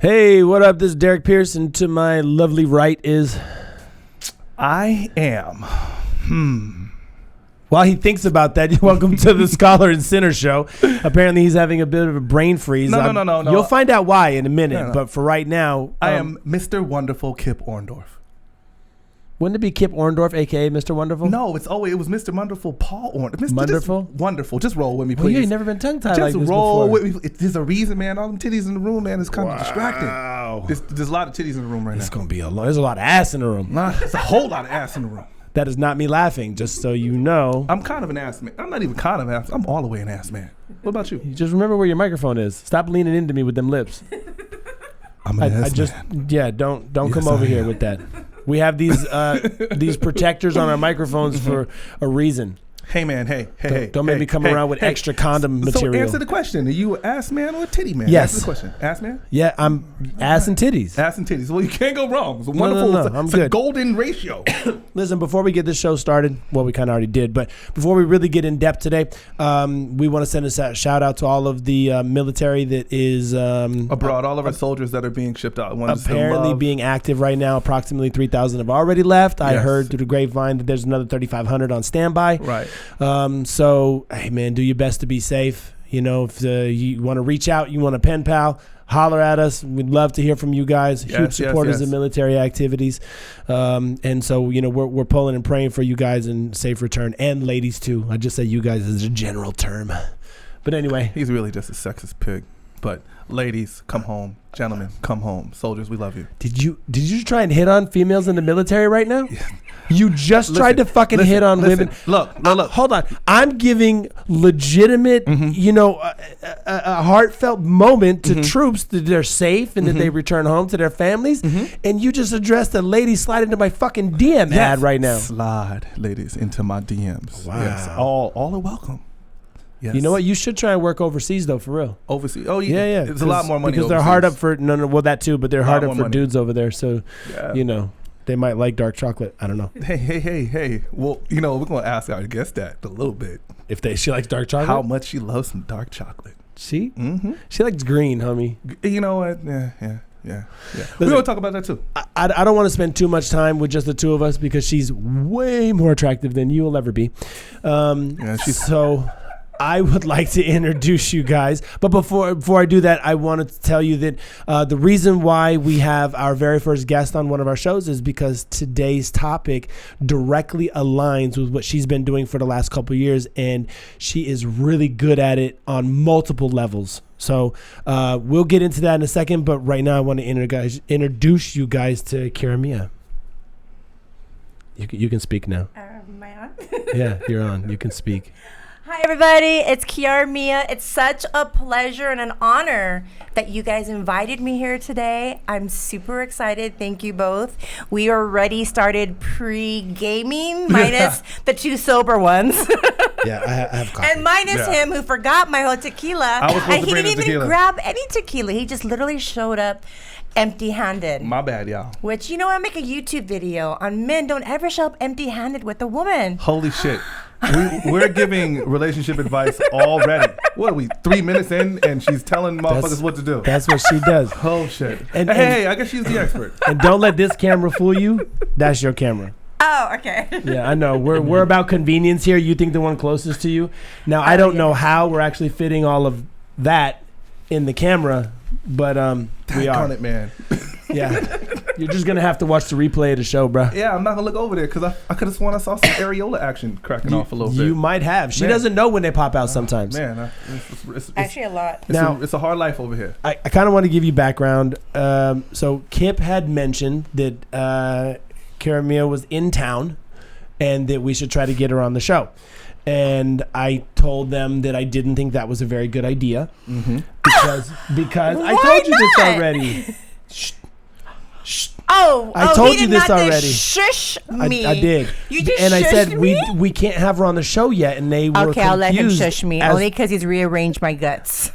Hey, what up? This is Derrick Pierce, and to my lovely right is... I am. While he thinks about that, welcome to the Scholar and Sinner Show. Apparently, he's having a bit of a brain freeze. No. You'll find out why in a minute, No. but for right now... I am Mr. Wonderful Kip Orndorff. Wouldn't it be Kip Orndorff, a.k.a. Mr. Wonderful? No, it was Mr. Wonderful Paul Orndorff. Wonderful? Wonderful. Just roll with me, Well, please. you ain't never been tongue-tied like Just this roll before. with me. There's a reason, man. All them titties in the room, man, is kind of distracting. There's a lot of titties in the room right now. It's going to be there's a lot of ass in the room. There's a whole lot of ass in the room. That is not me laughing, just so you know. I'm kind of an ass man. I'm not even kind of an ass. I'm all the way an ass man. What about you? Just remember where your microphone is. Stop leaning into me with them lips. I'm an ass man. Yeah, don't come over here with that. We have these protectors on our microphones for a reason. Hey, man. Hey. Don't make me come around with extra condom material. So answer the question. Are you an ass man or a titty man? Yes. Answer the question. Ass man? Yeah, I'm ass and titties. Ass and titties. Well, you can't go wrong. It's a wonderful, No, I'm it's good. a golden ratio. Listen, before we get this show started, well, we kind of already did, but before we really get in depth today, we want to send a shout out to all of the military that is abroad, all of our soldiers that are being shipped out. Apparently being active right now. Approximately 3,000 have already left. I Yes. heard through the grapevine that there's another 3,500 on standby. Right. So, hey, man, do your best to be safe. You know, if you want to reach out, you want a pen pal, holler at us. We'd love to hear from you guys. Huge supporters of military activities. And so, you know, we're pulling and praying for you guys in safe return, and ladies too. I just say you guys as a general term. But anyway. He's really just a sexist pig. But ladies, come home. Gentlemen, come home. Soldiers, we love you. Did you try and hit on females in the military right now? Yeah. You just tried to fucking hit on women. Look. Hold on. I'm giving legitimate, a heartfelt moment to troops that they're safe and that they return home to their families. And you just addressed a lady slide into my fucking DM ad right now. Slide, ladies, into my DMs. Wow. Yes. All are welcome. Yes. You know what? You should try and work overseas, though, for real. Overseas? Oh, Yeah. It's a lot more money because overseas. they're hard up for well, that too, but they're hard up for money. dudes over there. So, Yeah. you know, they might like dark chocolate. I don't know. Hey. Well, you know, we're going to ask our guest that a little bit. If she likes dark chocolate, How much she loves some dark chocolate. she Mm-hmm. she likes green, homie. You know what? Yeah. We're going to talk about that too. I don't want to spend too much time with just the two of us because she's way more attractive than you will ever be. So I would like to introduce you guys. But before I do that, I wanted to tell you that the reason why we have our very first guest on one of our shows is because today's topic directly aligns with what she's been doing for the last couple of years, and she is really good at it on multiple levels. So we'll get into that in a second, but right now I want to introduce you guys to Kira Mia. You can speak now. Am I on? Yeah, you're on. You can speak. Hi, everybody. It's Kiara Mia. It's such a pleasure and an honor that you guys invited me here today. I'm super excited. Thank you both. We already started pre-gaming, minus the two sober ones. Yeah, I have coffee. And minus him, who forgot my whole tequila. I was supposed And to he bring didn't the even tequila. grab any tequila. He just literally showed up empty-handed. My bad, y'all. Which, you know, I make a YouTube video on men don't ever show up empty-handed with a woman. Holy shit. We're giving relationship advice already. What are we, 3 minutes in and she's telling motherfuckers what to do? That's what she does. Oh shit. And Hey, I guess she's the expert. And don't let this camera fool you. That's your camera. Oh, okay. Yeah, I know. We're about convenience here. You think the one closest to you. Now, I don't know how we're actually fitting all of that in the camera, but we are. It, man. Yeah. You're just going to have to watch the replay of the show, bro. Yeah, I'm not going to look over there because I could have sworn I saw some areola action cracking off a little bit. You might have. She doesn't know when they pop out sometimes. Man, it's Actually, a lot. it's a hard life over here. I kind of want to give you background. So Kip had mentioned that Kira Mia was in town and that we should try to get her on the show. And I told them that I didn't think that was a very good idea because I told you this already. I told you this already. Shush me. I did. You just and I said me? we can't have her on the show yet, and they were Okay, I'll let him confused shush me only because he's rearranged my guts.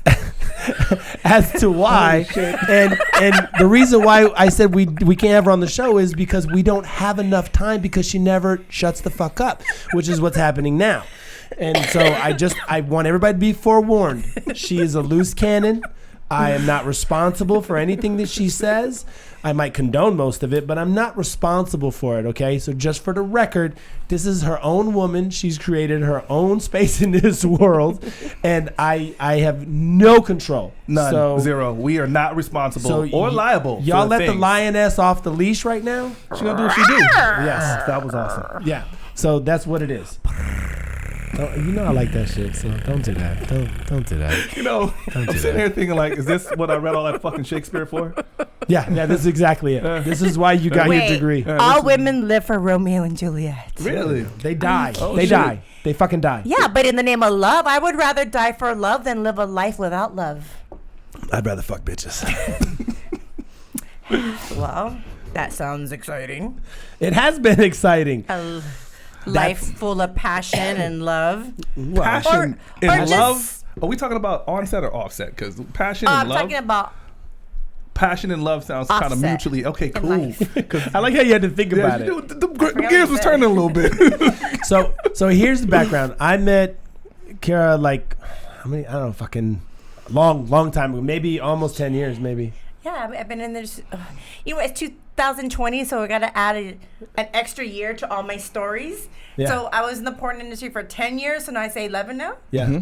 as to why. and the reason why I said we can't have her on the show is because we don't have enough time because she never shuts the fuck up, which is what's happening now. And so I want everybody to be forewarned. She is a loose cannon. I am not responsible for anything that she says. I might condone most of it, but I'm not responsible for it, okay? So just for the record, this is her own woman. She's created her own space in this world, and I have no control. None. So, Zero. We are not responsible or liable. Y'all for let things. the lioness off the leash right now? She gonna do what she do. Yes. That was awesome. Yeah. So that's what it is. You know I like that shit, so don't do that. Don't do that. You know, I'm sitting here thinking like, is this what I read all that fucking Shakespeare for? Yeah, this is exactly it. This is why you got your degree. All women live for Romeo and Juliet. Really? They die. Oh, they shit. die. They fucking die. Yeah, but in the name of love, I would rather die for love than live a life without love. I'd rather fuck bitches. Well, that sounds exciting. It has been exciting. Life full of passion and love. Passion Or and just- love? Are we talking about onset or offset? Because passion and I'm love. talking about Passion and love sounds kind of Offset mutually. Okay, in cool. life. I like how you had to think about it. The gears was turning a little bit. So here's the background. I met Kara like, I don't know, fucking long time ago. Maybe almost 10 years, maybe. Yeah, I've been in this. It's 2020, so we got to add an extra year to all my stories. Yeah. So I was in the porn industry for 10 years, so now I say 11 now. Yeah.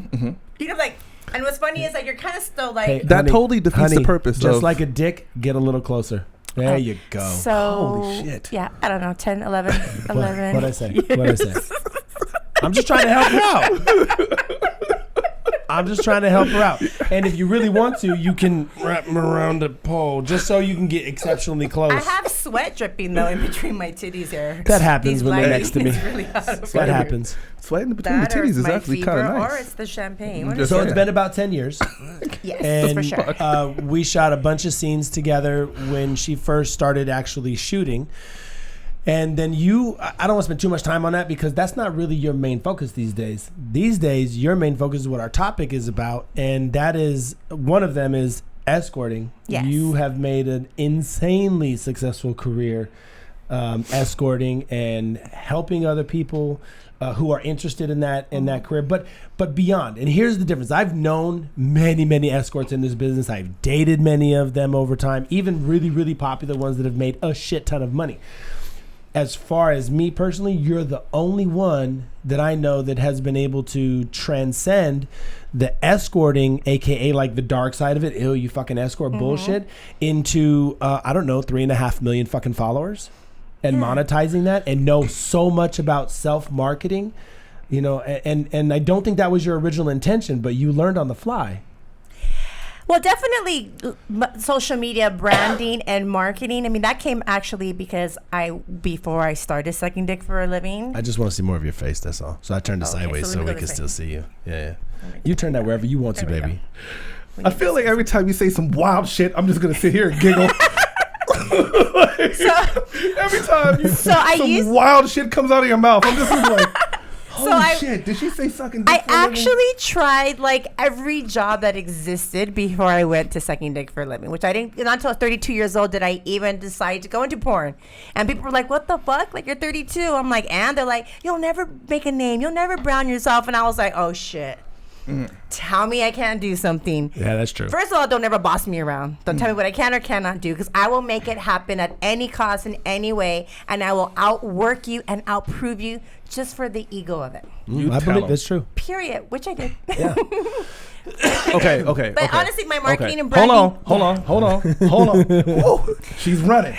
You know, like, and what's funny is like you're kind of still like. Hey, That totally defeats the purpose Just of- like a dick, get a little closer. There you go. So Holy shit. Yeah, I don't know, 10, 11, 11. What'd I say? What'd I say? I'm just trying to help her out. I'm just trying to help her out. And if you really want to, you can wrap them around the pole just so you can get exceptionally close. I have sweat dripping though in between my titties here. That happens These when they're lighting next to me. is really hot over That here. happens. Sweating between That the or titties it's is my actually kind fever, of nice. or it's the champagne. What Just is So it? it's Yeah. been about 10 years. Yes, And for sure. we shot a bunch of scenes together when she first started actually shooting. And then I don't want to spend too much time on that because that's not really your main focus these days. These days, your main focus is what our topic is about. And that is, one of them is escorting. Yes. You have made an insanely successful career escorting and helping other people who are interested in that career, but beyond. And here's the difference. I've known many escorts in this business. I've dated many of them over time, even really, really popular ones that have made a shit ton of money. As far as me personally, you're the only one that I know that has been able to transcend the escorting, aka like the dark side of it, ew, you fucking escort bullshit, into 3.5 million fucking followers and monetizing that, and know so much about self-marketing, and I don't think that was your original intention, but you learned on the fly. Well, definitely social media branding and marketing. I mean, that came actually because before I started sucking dick for a living. I just want to see more of your face, that's all. So I turned it sideways so let me so go we this can way. still see you. Yeah. You turn that wherever you want to, There we baby. I feel like every time you say some wild shit, I'm just gonna sit here and giggle. Every time some wild shit comes out of your mouth, I'm just like, holy shit, did she say sucking dick I for a living? actually tried like every job that existed before I went to sucking dick for a living, which I didn't, not until I was 32 years old did I even decide to go into porn. And people were like, what the fuck? Like, you're 32. I'm like, and they're like, you'll never make a name. You'll never brown yourself. And I was like, oh shit. Tell me I can't do something. Yeah, that's true. First of all, don't ever boss me around. Don't tell me what I can or cannot do, because I will make it happen at any cost in any way, and I will outwork you and outprove you just for the ego of it. I believe that's true. Period. Which I did. Yeah. Okay. But honestly, my marketing and branding. Hold on. Whoa, she's running.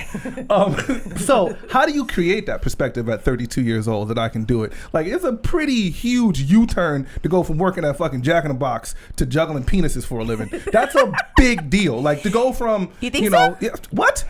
So how do you create that perspective at 32 years old that I can do it? Like, it's a pretty huge U-turn to go from working at fucking Jack in the Box to juggling penises for a living. That's a big deal. Like, to go from, You think so? yeah, what?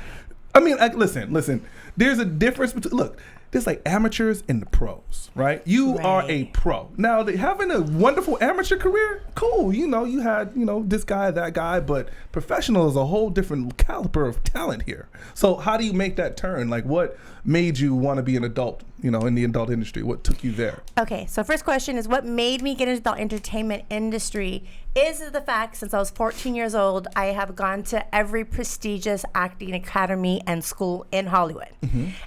I mean, like, listen. There's a difference between, look, there's like amateurs and the pros, right? You are a pro. Now, having a wonderful amateur career, cool. You had, this guy, that guy, but professional is a whole different caliber of talent here. So how do you make that turn? Like, what made you want to be an adult, in the adult industry? What took you there? Okay, so first question is, what made me get into the entertainment industry is the fact, since I was 14 years old, I have gone to every prestigious acting academy and school in Hollywood.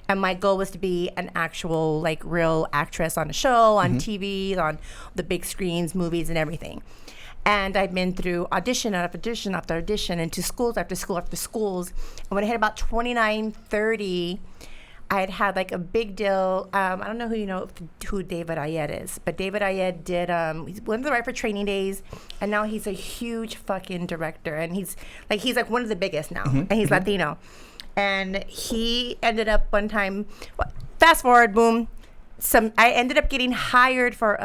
And my goal was to be an actual, real actress on a show, on TV, on the big screens, movies, and everything. And I'd been through audition after audition after audition, and to schools after school after schools. And when I hit about 29, 30, I had like a big deal. I don't know who David Ayed is, but David Ayed did, he went to the right for Training Days, and now he's a huge fucking director. And he's like one of the biggest now, and he's Latino. And he ended up one time, fast forward, boom, I ended up getting hired for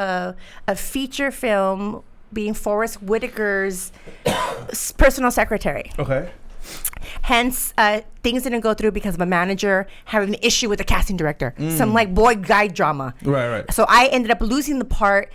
a feature film, being Forrest Whitaker's personal secretary. Okay. Hence, things didn't go through because of a manager having an issue with the casting director. Some like boy guy drama. Right. So I ended up losing the part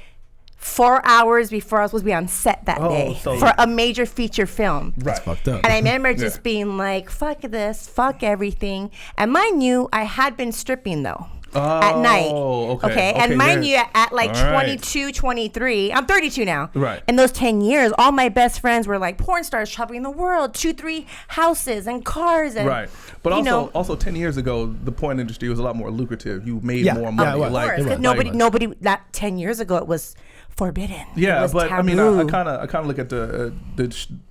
4 hours before I was supposed to be on set that day for a major feature film. Right. That's fucked up. And I remember just being like, fuck this, fuck everything. And mind you, I had been stripping though. At night. Okay. And mind you, at like 22, 23, I'm 32 now. Right. In those 10 years, all my best friends were like porn stars traveling the world, 2-3 houses and cars. And, right. But also 10 years ago, the porn industry was a lot more lucrative. You made more money. Because nobody, that 10 years ago, it was forbidden. Yeah, was but taboo. I mean, I kind of look at the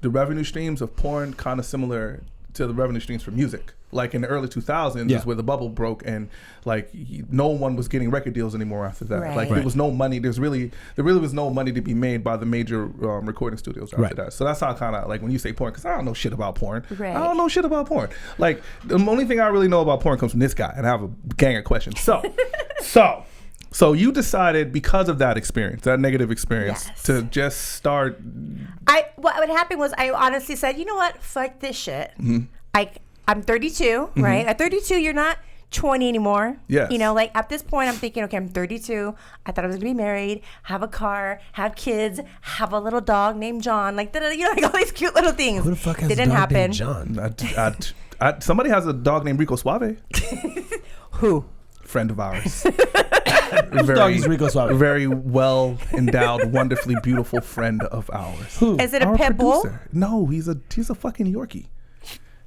revenue streams of porn kind of similar to the revenue streams for music. Like in the early 2000s is where the bubble broke, and like no one was getting record deals anymore after that. Right. Like there was no money. There really was no money to be made by the major recording studios after that. So that's how kind of like when you say porn, because I don't know shit about porn. Right. I don't know shit about porn. Like the only thing I really know about porn comes from this guy, and I have a gang of questions. So you decided because of that experience, that negative experience, to just start. What happened was I honestly said, you know what, fuck this shit. I'm 32, right? At 32, you're not 20 anymore. Yes. You know, like at this point, I'm thinking, okay, I'm 32. I thought I was gonna be married, have a car, have kids, have a little dog named John, like like all these cute little things. Who the fuck has Didn't a dog happen. named John? Somebody has a dog named Rico Suave. Who? Friend of ours. Dog is Rico Suave. Very well endowed, wonderfully beautiful friend of ours. Who? Is it a pit bull? No, he's a fucking Yorkie.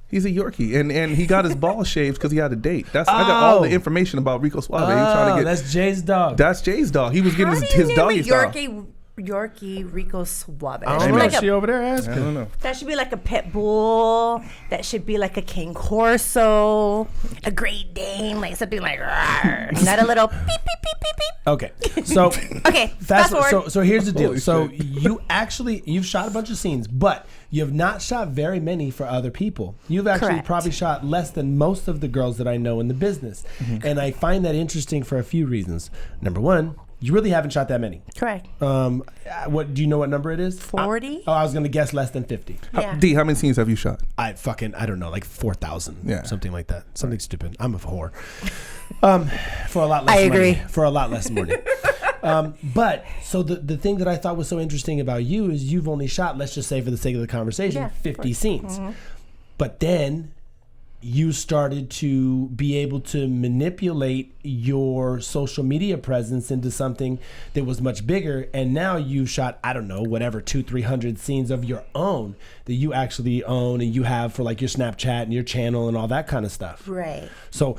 He's a Yorkie, and he got his balls shaved because he had a date. I got all the information about Rico Suave. He was trying to get. That's Jay's dog. That's Jay's dog. He was getting his doggy style. Yorkie Rico Suave. I don't know. She over there asking. I don't know. That should be like a pit bull. That should be like a King Corso, a Great Dane, like something like rawr. Not a little beep beep beep beep beep. Okay, so fast forward. So here's the deal. Holy So shit. you've shot a bunch of scenes, but you have not shot very many for other people. You've actually Correct. probably shot less than most of the girls that I know in the business, and I find that interesting for a few reasons. Number one, you really haven't shot that many. Correct. What do you know? What number it is? 40. I was gonna guess less than 50. Yeah. D, how many scenes have you shot? I don't know, like 4,000. Yeah. Something like that. Something stupid. I'm a whore. For a lot less I agree. money. For a lot less money. But so the thing that I thought was so interesting about you is you've only shot, let's just say for the sake of the conversation, 50 scenes. But then you started to be able to manipulate your social media presence into something that was much bigger, and now you shot, I don't know, whatever, 200-300 scenes of your own that you actually own and you have for like your Snapchat and your channel and all that kind of stuff. Right. So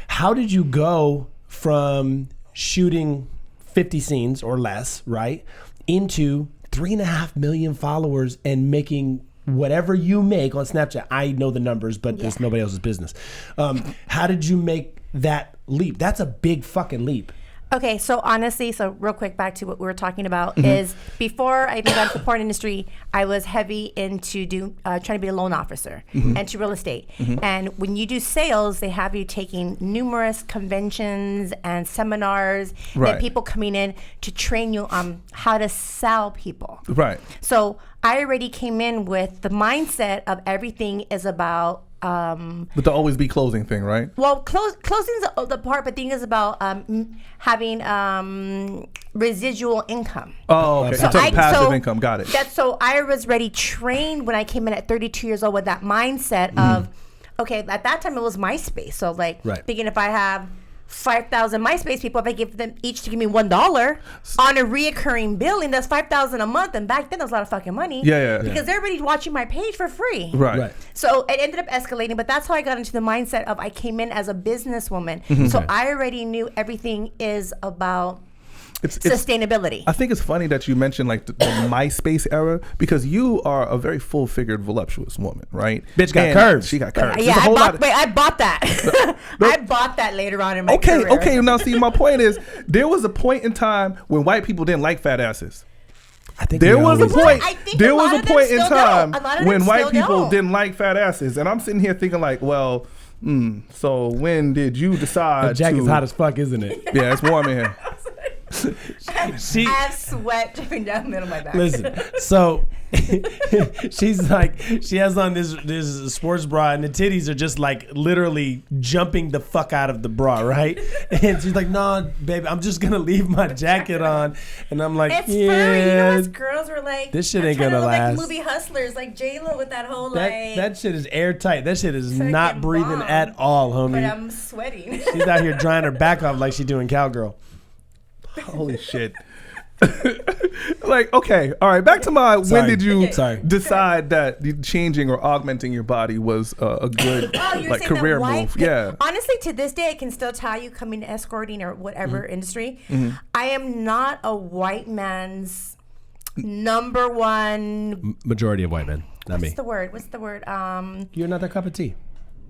how did you go from shooting 50 scenes or less, right, into 3.5 million followers and making whatever you make on Snapchat? I know the numbers, but it's nobody else's business. How did you make that leap? That's a big fucking leap. Okay, so honestly, real quick back to what we were talking about is before I even got into the porn industry, I was heavy into trying to be a loan officer and to real estate. And when you do sales, they have you taking numerous conventions and seminars and people coming in to train you on how to sell people. Right. So I already came in with the mindset of everything is about But the always be closing thing, right? well, closing's the part, but the thing is about having residual income. Oh, okay. So So passive income. Got it. So I was already trained when I came in at 32 years old with that mindset of, okay, at that time it was MySpace. So like thinking if I have 5,000 MySpace people, if I give them each to give me $1 on a reoccurring billing, that's 5,000 a month. And back then, that was a lot of fucking money. Yeah. Because everybody's watching my page for free. Right. So it ended up escalating, but that's how I got into the mindset of I came in as a businesswoman. So I already knew everything is about sustainability. I think it's funny that you mentioned like the MySpace era, because you are a very full-figured, voluptuous woman, right? Bitch got curves. She got curves. Yeah, I bought that. I bought that later on in my career. Okay. Now, see, my point is, there was a point in time when white people didn't like fat asses. I think there was a point. There was a point in time don't. when white people didn't like fat asses, and I'm sitting here thinking like, well, so when did you decide? The jacket's hot as fuck, isn't it? Yeah, it's warm in here. I have sweat dripping down the middle of my back. Listen, so she's like, she has on this sports bra, and the titties are just like literally jumping the fuck out of the bra, right? And she's like, "No, baby, I'm just gonna leave my jacket on." And I'm like, "It's yeah, furry." You know, us girls were like, "This shit ain't gonna last." Like movie hustlers, like J-Lo with that whole that shit is airtight. That shit is not breathing at all, homie. But I'm sweating. She's out here drying her back off like she's doing cowgirl. Holy shit. Like, okay, all right, back to my when did you decide that changing or augmenting your body was a good like career move? Yeah, honestly, to this day I can still tell you, coming to escorting or whatever industry, I am not a white man's number one. Majority of white men, not me. What's the word? You're not their cup of tea.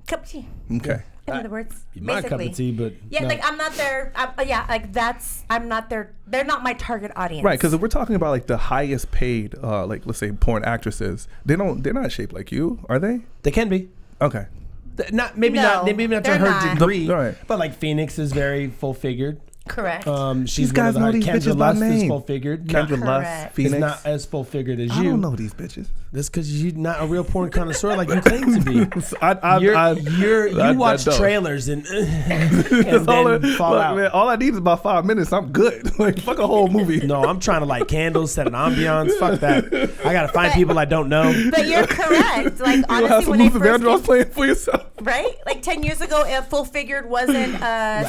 Cup of tea. Okay. In other words, my cup of tea, but yeah, no. Like I'm not their. I'm not their. They're not my target audience. Right, because if we're talking about like the highest paid, like let's say porn actresses, they're not shaped like you, are they? They can be. Okay. Maybe not to her degree, right. But like Phoenix is very full figured. Correct. She's these guys know these bitches by name. Is full figured. Kendra Lust, Phoenix is not as full figured as you. I don't know these bitches. That's because you're not a real porn connoisseur like you claim to be. You watch trailers and then fall out. Man, all I need is about 5 minutes. I'm good. Like fuck a whole movie. No, I'm trying to light candles, set an ambiance. Fuck that. I gotta find people I don't know. But you're correct. Like honestly, when Luther Vandross playing for yourself, right? Like 10 years ago, full figured wasn't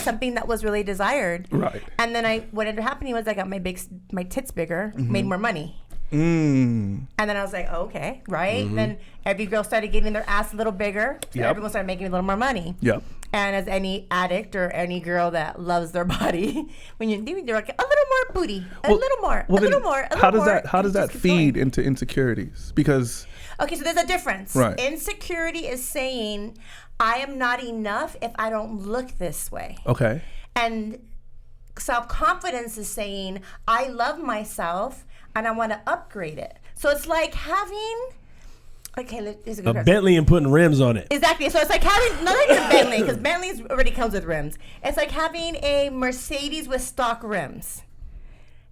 something that was really desired. Right. And then what ended up happening was I got my tits bigger, made more money. And then I was like, oh, okay, right? Then every girl started getting their ass a little bigger. So everyone started making a little more money. Yep. And as any addict or any girl that loves their body, when you're like a little more booty, a little more. How does that feed into insecurities? Because okay, so there's a difference. Right. Insecurity is saying I am not enough if I don't look this way. Okay. And self-confidence is saying I love myself and I want to upgrade it. So it's like having a Bentley and putting rims on it. Exactly. So it's like having not like a Bentley, because Bentley already comes with rims. It's like having a Mercedes with stock rims.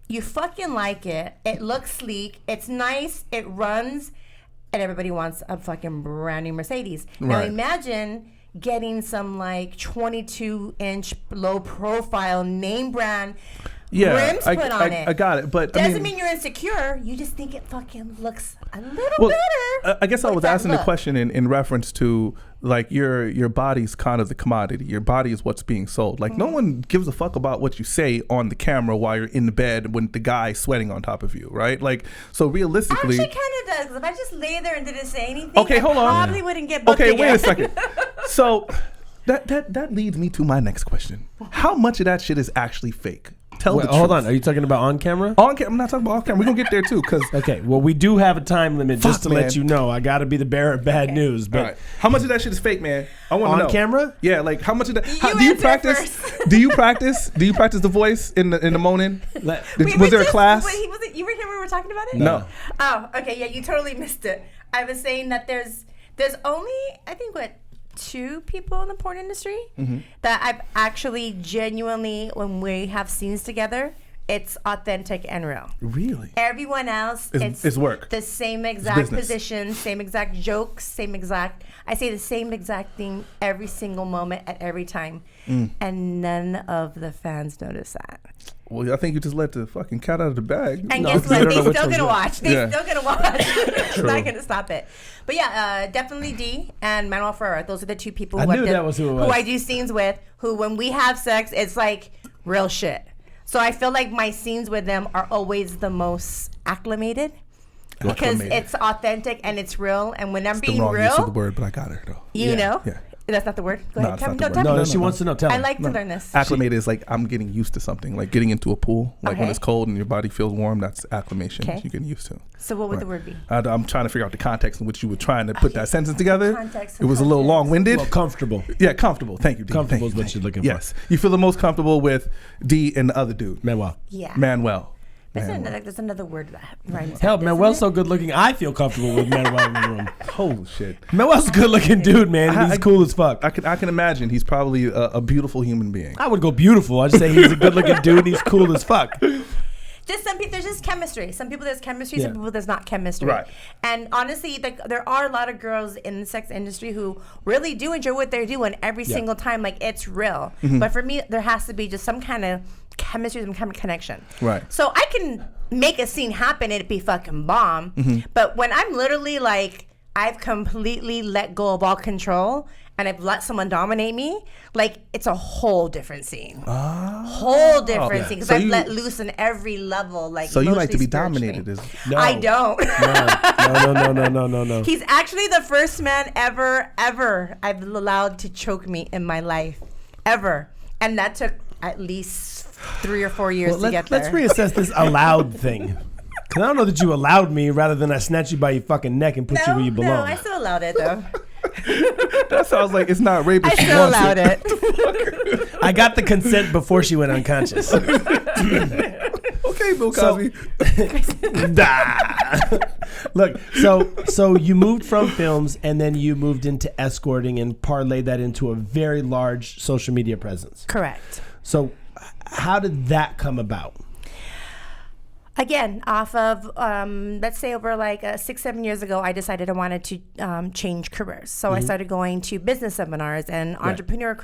You fucking like it. It looks sleek. It's nice. It runs, and everybody wants a fucking brand new Mercedes. Right. Now imagine getting some like 22-inch low profile name brand rims put on it. I got it, but doesn't mean you're insecure. You just think it fucking looks a little better. I guess I was asking the question in reference to like your body's kind of the commodity. Your body is what's being sold. Like no one gives a fuck about what you say on the camera while you're in the bed when the guy's sweating on top of you, right? Like so realistically, actually kind of does. Because if I just lay there and didn't say anything, okay, hold on, probably wouldn't get booked again. Wait a second. So that leads me to my next question. How much of that shit is actually fake? Tell the truth. Hold on. Are you talking about on camera? On camera. I'm not talking about off camera. We're going to get there too. Okay. Well, we do have a time limit just to let you know. I got to be the bearer of bad news. But right. How much of that shit is fake, man? I want to know. On camera? Yeah. Like how much of that? Do you practice? Do you practice? Do you practice the voice in the morning? Was there a class? Wait, you were here when we were talking about it? No. Oh, okay. Yeah, you totally missed it. I was saying that there's only, I think, 2 people in the porn industry that I've actually genuinely, when we have scenes together, it's authentic and real. Really? Everyone else, it's work. The same exact position, same exact jokes, I say the same exact thing every single moment at every time. And none of the fans notice that. Well, I think you just let the fucking cat out of the bag. And guess what? They're still going to watch. They're still going to watch. It's not going to stop it. But yeah, definitely D and Manuel Ferrer. Those are the 2 people who I do scenes with, who when we have sex, it's like real shit. So I feel like my scenes with them are always the most acclimated. Because it's authentic and it's real. And when I'm being real, use of the word, but I got it though. You know? Yeah. That's not the word. Go No, ahead. it's not the word. No, No, she wants to know. Tell I her. like to learn this. Acclimate is like I'm getting used to something, like getting into a pool. Like when Okay. it's cold and your body feels warm, that's acclimation. Okay. You're getting used to. So what would the word be? I'm trying to figure out the context in which you were trying to put that sentence together. Context It and was a little context. long-winded. Well, comfortable. Yeah, comfortable. Thank you, D. Comfortable Thank you. is what you're looking Yes. You feel the most comfortable with D and the other dude. Manuel. Yeah. Manuel. There's another word that rhymes. Hell, doesn't Manuel's it? so good looking. I feel comfortable with Manuel in the room. Holy shit. Manuel's a good looking dude, man. and He's cool as fuck. I can imagine he's probably a beautiful human being. I would go beautiful. I'd say he's a good looking dude and he's cool as fuck. Just some people, there's just chemistry. Some people there's chemistry, Yeah. some people there's not chemistry. Right. And honestly, like there are a lot of girls in the sex industry who really do enjoy what they're doing every single time. Like it's real. But for me, there has to be just some kind of chemistry, some kind of connection. Right. So I can make a scene happen and it be fucking bomb. But when I'm literally like, I've completely let go of all control and I've let someone dominate me, like it's a whole different scene. Whole different scene. Because So I've you- let loose in every level. Like So you like to be emotionally, dominated? spiritually. I don't. No. He's actually the first man ever I've allowed to choke me in my life. Ever. And that took at least 3 or 4 years to get there. Let's reassess this allowed thing. Because I don't know that you allowed me rather than I snatch you by your fucking neck and put you where you belong. No, I still allowed it though. That sounds like it's not rape if I she still wants allowed it. it. I got the consent before she went unconscious. Okay, Bill Cosby. Look, so you moved from films and then you moved into escorting and parlayed that into a very large social media presence. Correct. So how did that come about? Again, off of, let's say over like 6-7 years ago, I decided I wanted to change careers. So I started going to business seminars and entrepreneur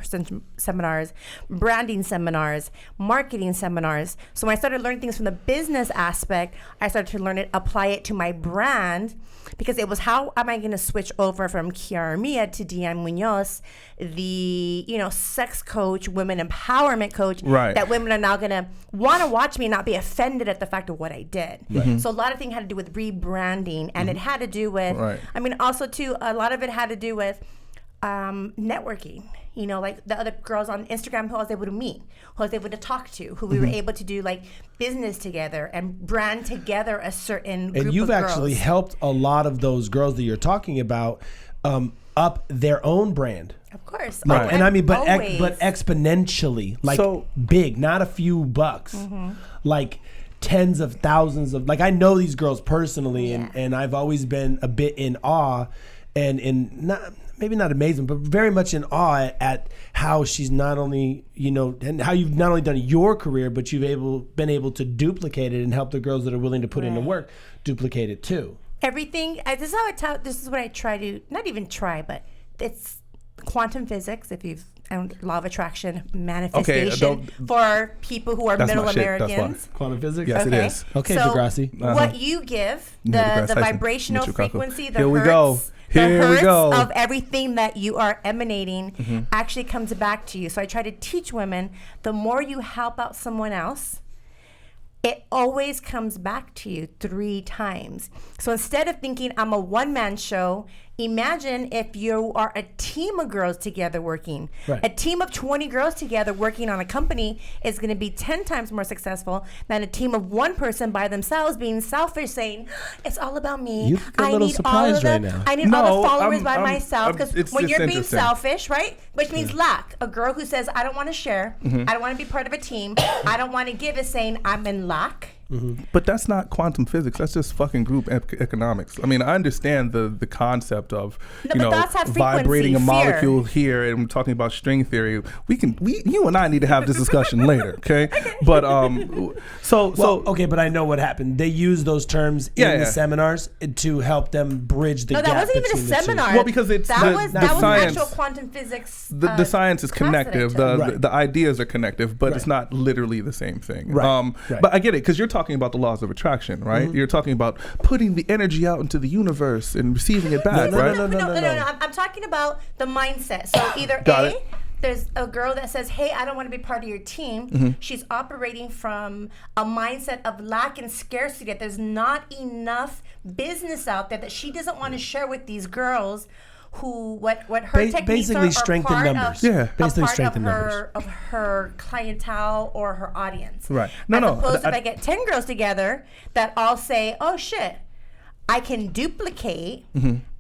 seminars, branding seminars, marketing seminars. So when I started learning things from the business aspect, I started to learn it, apply it to my brand, because it was how am I going to switch over from Kiara Mia to Diane Munoz, the sex coach, women empowerment coach, Right. that women are now going to want to watch me and not be offended at the fact of what I did. So a lot of things had to do with rebranding, and it had to do with, I mean, also too, a lot of it had to do with networking. Like the other girls on Instagram who I was able to meet, who I was able to talk to, who we were able to do like business together and brand together a certain group And you've of girls. actually helped a lot of those girls that you're talking about up their own brand. Of course. Like, Oh, and I mean, but always. exponentially, like So- big, not a few bucks, like tens of thousands of. Like I know these girls personally, and I've always been a bit in awe, and in not maybe not amazing, but very much in awe at how she's not only and how you've not only done your career, but you've been able to duplicate it and help the girls that are willing to put in the work duplicate it too. Everything. This is how I tell. This is what I try to not even try, but it's quantum physics. If you've law of attraction, manifestation for people who are That's middle my shit. That's Americans. Quantum physics. Yes, it is. Okay, so Degrassi. what you give, Neil the deGrasse Tyson. vibrational Mitchell Kaku. frequency, the Here we hertz, go. Here the we hertz go. of everything that you are emanating actually comes back to you. So I try to teach women, the more you help out someone else, it always comes back to you 3 times. So instead of thinking I'm a one-man show, imagine if you are a team of girls together working. Right. A team of 20 girls together working on a company is going to be 10 times more successful than a team of one person by themselves being selfish, saying, it's all about me. You look a little surprised right now. I need all No, the followers I'm- by myself. Because it's when just you're being interesting. selfish, right? Which means lack. A girl who says, I don't want to share. I don't want to be part of a team. I don't want to give is saying, I'm in lack. But that's not quantum physics. That's just fucking group economics. I mean, I understand the concept of No, but thoughts have vibrating a frequency, fear. molecule here, and we're talking about string theory. You and I need to have this discussion later, okay? But Okay, but I know what happened. They use those terms in the seminars to help them bridge the No, gap. that wasn't even a between the two. seminar. Well, because it's that was the science. actual quantum physics. The science is class that I connective. took. Right. The ideas are connective, but it's Right. not literally the same thing. Right. Right. But I get it, because you're talking about the laws of attraction, right? You're talking about putting the energy out into the universe and receiving it back, right? No. I'm talking about the mindset. So either Got it. there's a girl that says, hey, I don't want to be part of your team. She's operating from a mindset of lack and scarcity, that there's not enough business out there, that she doesn't want to share with these girls what her techniques basically are strength in part numbers. of, Basically a part strength of in numbers. of her clientele or her audience. Right. As opposed if I get 10 girls together that all say, oh shit, I can duplicate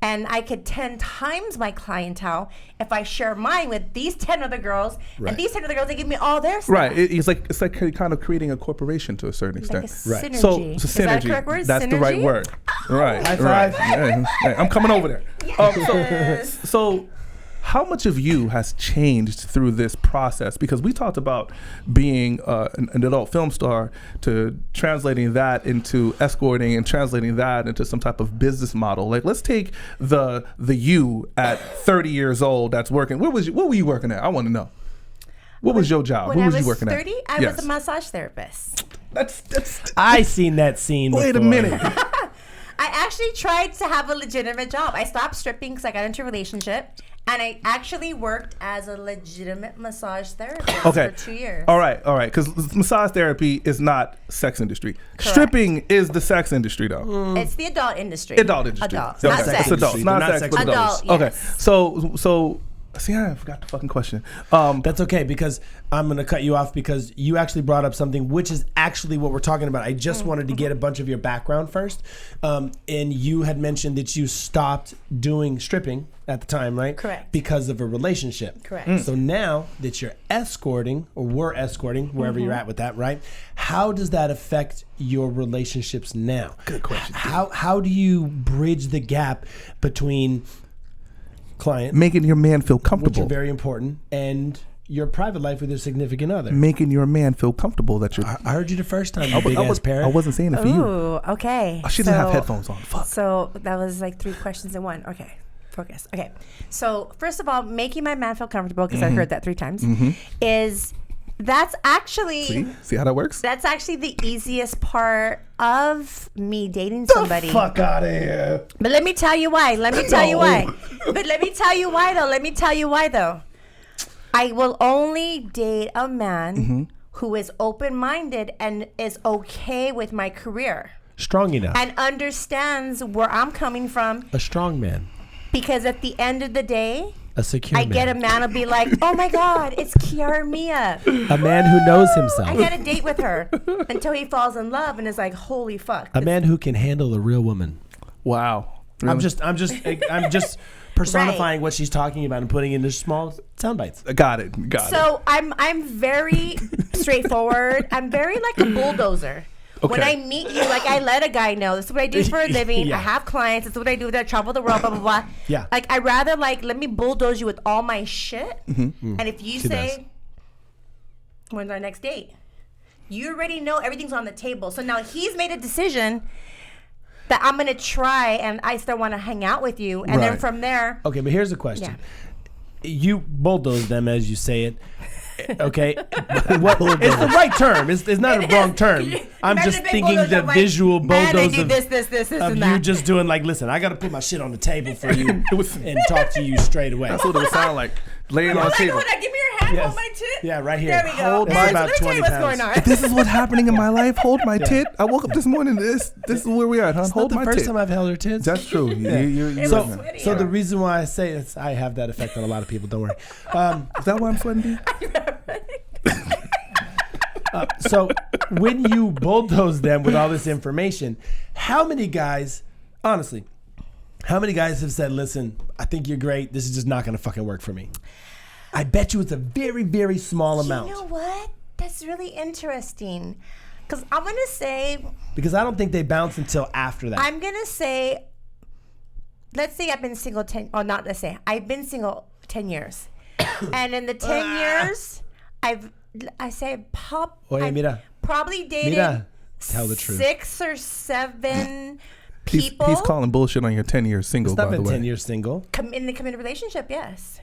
and I could 10 times my clientele if I share mine with these 10 other girls, and these 10 other girls, they give me all their stuff. Right. It's like kind of creating a corporation to a certain extent. Like a Right. synergy. So Is that synergy. the correct word? That's the right Synergy? word. Right. High Right. five. Yeah. I'm coming over there. Yes. So how much of you has changed through this process? Because we talked about being an adult film star to translating that into escorting and translating that into some type of business model. Like, let's take the you at 30 years old that's working. What were you working at? I want to know. What was your job? When What was I you working 30, at? I was a massage therapist. That's I seen that scene wait a before. minute. I actually tried to have a legitimate job. I stopped stripping because I got into a relationship, and I actually worked as a legitimate massage therapist for 2 years. All right. Because massage therapy is not sex industry. Correct. Stripping is the sex industry, though. It's the adult industry. Adult industry. Adult, Okay. not sex. It's adult. Not sex, but Adult, Okay. yes. So see, I forgot the fucking question. That's okay, because I'm going to cut you off because you actually brought up something which is actually what we're talking about. I just wanted to get a bunch of your background first. And you had mentioned that you stopped doing stripping at the time, right? Correct. Because of a relationship. Correct. So now that you're escorting, or were escorting, wherever you're at with that, right? How does that affect your relationships now? Good question. How do you bridge the gap between client, Making your man feel which comfortable. are very important, and your private life with your significant other? Making your man feel comfortable that you're. I heard you the first time, you big ass I parrot. wasn't saying it for you. Ooh, okay. Oh, she didn't have headphones on. Fuck. So that was like 3 questions in one. Okay, focus. Okay, so first of all, making my man feel comfortable, because I heard that 3 times, is that's actually See how that works? that's actually the easiest part of me dating the somebody. fuck out of here. But let me tell you why. Let me tell you why. But let me tell you why though. Let me tell you why though. I will only date a man who is open-minded and is okay with my career Strong enough. and understands where I'm coming from, A strong man. because at the end of the day, A secure I man. get a man who'll be like, oh my God, it's Kiara Mia. A man who knows himself. I got a date with her until he falls in love and is like, holy fuck. A man who can handle a real woman. Wow. I'm just personifying what she's talking about and putting it into small sound bites. Got it. So I'm very straightforward. I'm very like a bulldozer. When Okay. I meet you, like I let a guy know this is what I do for a living. Yeah. I have clients. This is what I do. That I travel the world. Blah blah blah. Yeah. Like I rather like let me bulldoze you with all my shit. And if you She say, when's our next date? You already know everything's on the table. So now he's made a decision that I'm gonna try, and I still want to hang out with you. And then Right. from there, Okay, but here's the question. You bulldoze them as you say it. Okay, what it's the right term. It's not a wrong term. I'm Imagine just a big thinking bulldozer, the I'm like, visual and bulldoze they do of, this, of and you that. just doing like, listen, I got to put my shit on the table for you and talk to you straight away. That's what it would sound like. Laying on the Hold on, table. hold on, give me your hand, Yes. hold my tit. Yeah, right here. There we go. Hold This my is- about let me tell 20 you what's pounds. going on. This is what's happening in my life. Hold my tit. I woke up this morning. This is where we are. Huh? It's Hold not my the first tit. time I've held her tits. That's true. You So, sweaty. so the reason why I say it's, I have that effect on a lot of people. Don't worry. is that why I'm sweating? D? So when you bulldoze them with all this information, how many guys, honestly, how many guys have said, listen, I think you're great. This is just not going to fucking work for me. I bet you it's a very, very small amount. You know what? That's really interesting. Because I'm going to say, Because I don't think they bounce until after that. I'm going to say, let's say I've been single 10, or not let's say, I've been single 10 years. And in the 10 years, I've Oye, mira. probably dated Mira. Tell the truth. 6 or 7 He's people calling bullshit on your 10 years single, It's not by the been way. 10 years single. in the committed relationship, yes.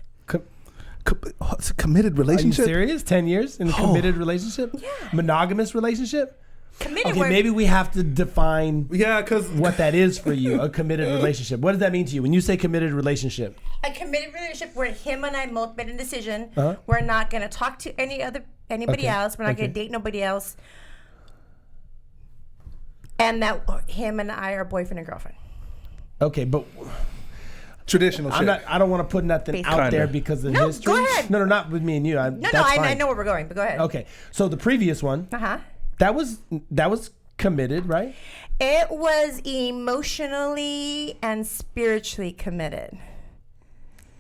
It's a committed Are you relationship? serious? 10 years in a committed relationship? Yeah. Monogamous relationship? Committed Okay, where- maybe we have to define Yeah, because what that is for you, a committed relationship. What does that mean to you when you say committed relationship? a committed relationship where him and I both made a decision. Uh-huh. We're not going to talk to anybody Okay. else. We're not going to Okay. date nobody else. And that him and I are boyfriend and girlfriend. Okay, but traditional shit. I don't want to put nothing out there because of history. Go ahead. No, not with me and you. I know where we're going, but go ahead. Okay, so the previous one, that was committed, right? It was emotionally and spiritually committed.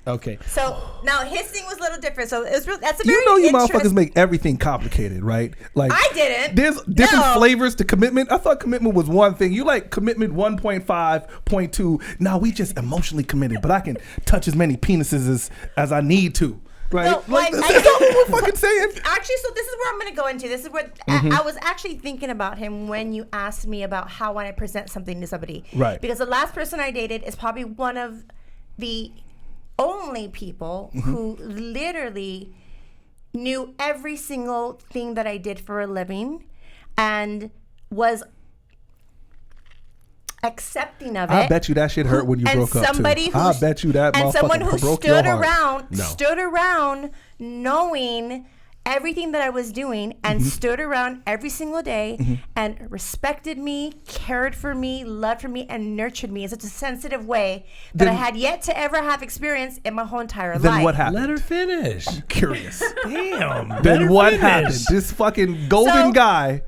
Okay. So now his thing was a little different. So that's a very you motherfuckers make everything complicated, right? Like I didn't. There's different flavors to commitment. I thought commitment was one thing. You like commitment 1.5, 0.2. Now we just emotionally committed, but I can touch as many penises as I need to. Right? No, like, is that what we're fucking saying? Actually, so this is where I'm going to go into. This is what I was actually thinking about him when you asked me about how I present something to somebody. Right. Because the last person I dated is probably one of the only people who literally knew every single thing that I did for a living and was accepting of it. I bet you that shit hurt when you broke up too. I bet you that motherfucker someone who broke your heart. stood around knowing everything that I was doing and stood around every single day and respected me, cared for me, loved for me, and nurtured me in such a sensitive way that I had yet to ever have experienced in my whole entire life. Then what happened? Let her finish. I'm curious. Damn. Then what happened? This fucking golden guy.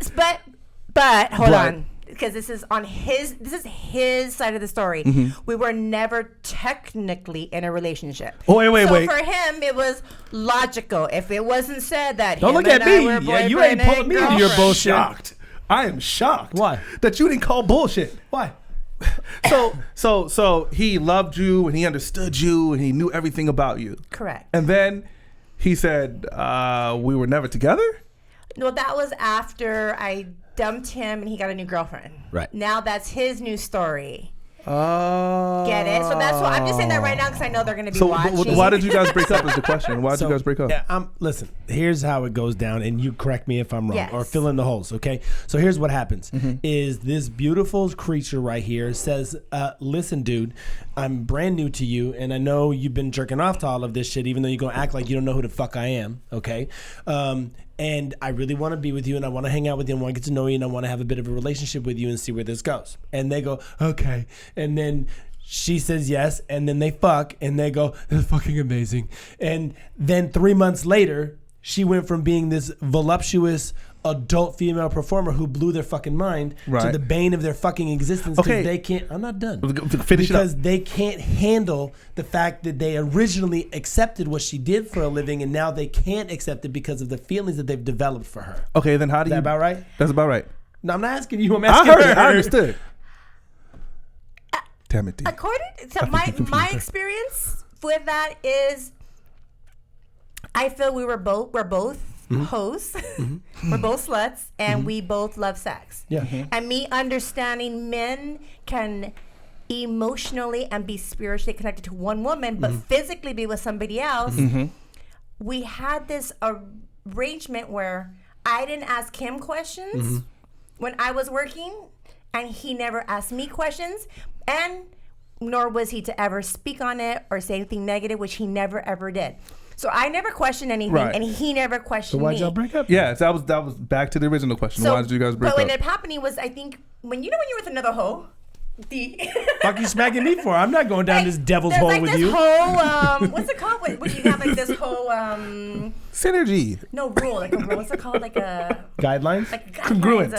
But hold on. Because this is his side of the story. We were never technically in a relationship. Oh, wait. So for him, it was logical. If it wasn't said that don't look at me. Yeah, you ain't pulling me into your bullshit. I am shocked. Why? That you didn't call bullshit. Why? So he loved you and he understood you and he knew everything about you. Correct. And then he said we were never together? No, that was after I dumped him and he got a new girlfriend. Right. Now that's his new story. Oh. Get it? So that's why I'm just saying that right now because I know they're going to be watching. So why did you guys break up is the question. Why did you guys break up? Yeah, listen, here's how it goes down, and you correct me if I'm wrong or fill in the holes, okay? So here's what happens is this beautiful creature right here says, listen, dude, I'm brand new to you, and I know you've been jerking off to all of this shit, even though you're going to act like you don't know who the fuck I am, okay? And I really want to be with you, and I want to hang out with you, and I want to get to know you, and I want to have a bit of a relationship with you and see where this goes. And they go, okay. And then she says yes, and then they fuck, and they go, that's fucking amazing. And then 3 months later, she went from being this voluptuous adult female performer who blew their fucking mind to the bane of their fucking existence because they can't. I'm not done. Because they can't handle the fact that they originally accepted what she did for a living and now they can't accept it because of the feelings that they've developed for her. Okay, then how do you? Is that about right? That's about right. No, I'm not asking you. I'm asking her. I heard her. it. I understood. Damn it, D. According to my experience with that is, I feel we're both hoes. We're both sluts, and we both love sex. Yeah. And me understanding men can emotionally and be spiritually connected to one woman, but physically be with somebody else. We had this arrangement where I didn't ask him questions when I was working, and he never asked me questions, and nor was he to ever speak on it or say anything negative, which he never ever did. So I never questioned anything, and he never questioned me. So why'd y'all break up? Yeah, that was back to the original question. Why did you guys break up? But what ended up happening was, I think, when you're with another hoe, fuck you smacking me for? I'm not going down this devil's hole with you. Whole, what's it called? When you have like this whole synergy. No rule, like a rule. What's it called? Like a guidelines. Like congruent.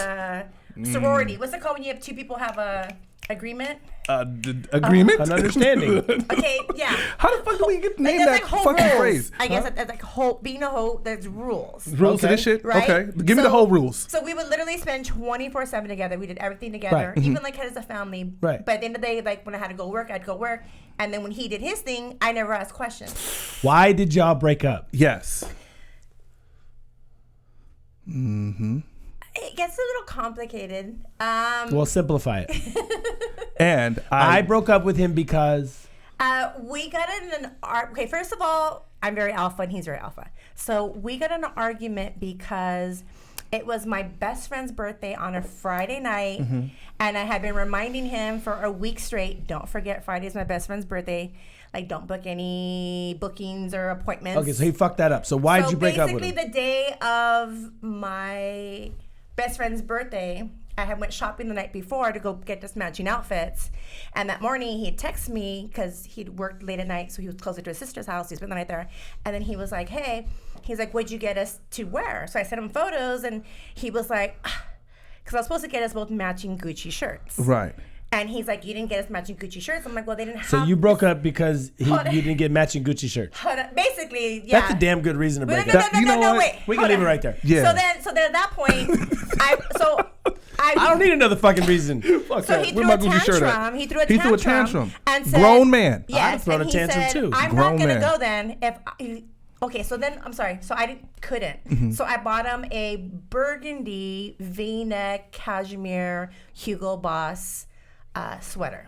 Sorority. What's it called when you have two people have a agreement? Agreement? An understanding. Okay, yeah. How the fuck do we get to name that fucking rules. phrase? I guess that's like whole, being a hoe, there's rules. Rules to this shit? Right? Okay. Give me the whole rules. So we would literally spend 24/7 together. We did everything together, even like as a family. Right. But at the end of the day, like when I had to go work, I'd go work. And then when he did his thing, I never asked questions. Why did y'all break up? Yes. It gets a little complicated. Well, simplify it. And I broke up with him because we got in an okay. First of all, I'm very alpha and he's very alpha. So we got in an argument because it was my best friend's birthday on a Friday night, and I had been reminding him for a week straight, don't forget Friday's my best friend's birthday. Like, don't book any bookings or appointments. Okay, so he fucked that up. So why did you break up with him? Basically, the day of my best friend's birthday, I had went shopping the night before to go get us matching outfits. And that morning he texted me because he'd worked late at night, so he was closer to his sister's house. He spent the night there. And then he was like, hey, he's like, what'd you get us to wear? So I sent him photos, and he was like, because I was supposed to get us both matching Gucci shirts. Right. And he's like, you didn't get us matching Gucci shirts. I'm like, well, they didn't have. So you broke up because you didn't get matching Gucci shirts. Basically, yeah. That's a damn good reason to break up. No, wait. We can leave it right there. Yeah. So then at that point, I don't need another fucking reason. So he threw a tantrum. He threw a tantrum. And said, grown man. Yes. I'd throw a tantrum too. I'm grown not going to man. go then okay, so then, I'm sorry. So I couldn't. Mm-hmm. So I bought him a burgundy V-neck cashmere Hugo Boss sweater.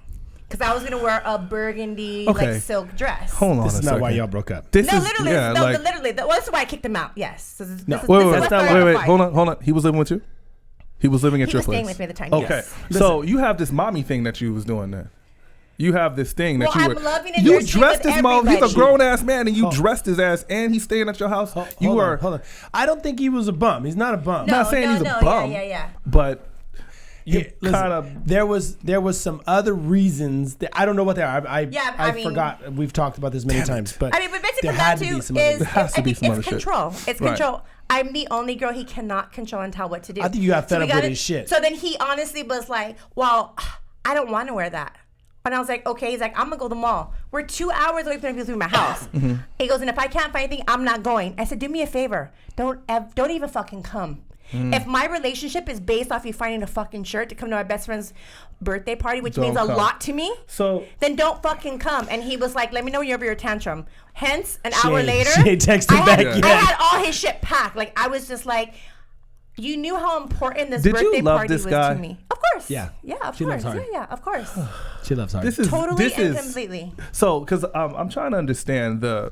Because I was going to wear a burgundy like silk dress. Hold on This a is not second. why y'all broke up. This is literally. yeah, No, like, literally. Well, that's why I kicked him out. Yes. So No. wait. Hold on. He was living with you? He was living at your place? He was staying with me at the time, Okay. yes. So you have this mommy thing that you was doing then. You have this thing that Well, you I'm were. loving and You nursing dressed with his mom. He's a everybody. grown ass man, and you dressed his ass, and he's staying at your house. Hold on. I don't think he was a bum. He's not a bum. I'm not saying he's a No, bum. yeah. But you Listen, kind of. there was some other reasons that I don't know what they are. I forgot. We've talked about this many times, but But basically there come had down to be to some other. is There has to be some it's other shit. control. It's Right. control. I'm the only girl he cannot control and tell what to do. I think you got fed we up got with it- his shit. So then he honestly was like, well, I don't want to wear that. And I was like, okay. He's like, I'm going to go to the mall. We're 2 hours away from my house. Mm-hmm. He goes, and if I can't find anything, I'm not going. I said, do me a favor. Don't even fucking come. If my relationship is based off you finding a fucking shirt to come to my best friend's birthday party, which Don't means a come. lot to me, So then don't fucking come. And he was like, let me know when you're over your tantrum. Hence, an hour later, she ain't texted back yet. I had all his shit packed. Like, I was just like, you knew how important this Did you birthday love party this was guy? to me. Of course. Yeah. Yeah, of She course. loves hard. Yeah, of course. She loves hard. this is Totally this and is completely. so because I'm trying to understand the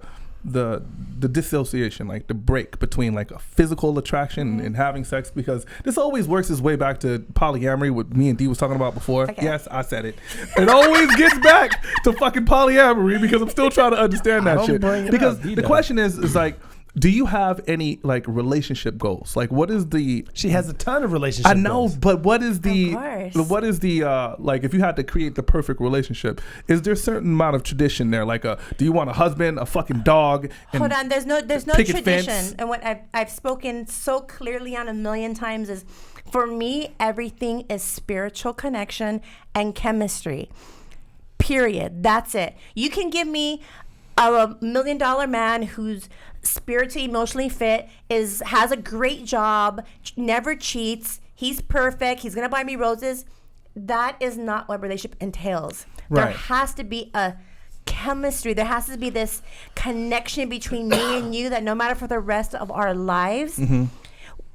dissociation, like the break between like a physical attraction and having sex, because this always works its way back to polyamory, what me and Dee was talking about before. Okay. Yes, I said it. It always gets back to fucking polyamory because I'm still trying to understand that don't shit. bring it Because up, Dee the does. question is like, do you have any like relationship goals? Like, what is the? She has a ton of relationships. I know, but what is the? Of course. What is the? Like, if you had to create the perfect relationship, is there a certain amount of tradition there? Like, do you want a husband, a fucking dog? And Hold on, there's no picket tradition. fence? And what I've spoken so clearly on a million times is, for me, everything is spiritual connection and chemistry. Period. That's it. You can give me a $1 million man who's spiritually, emotionally fit, has a great job, never cheats, he's perfect, he's gonna buy me roses. That is not what relationship entails. There Right. has to be a chemistry. There has to be this connection between me and you that no matter for the rest of our lives,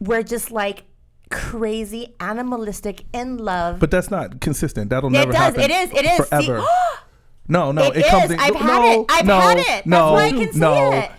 we're just like crazy, animalistic, in love. But that's not consistent. That'll It never does. happen. It is. It is. forever. See? No, It comes is. in. I've had no, it. I've no, had it. no, That's why I can say no, it.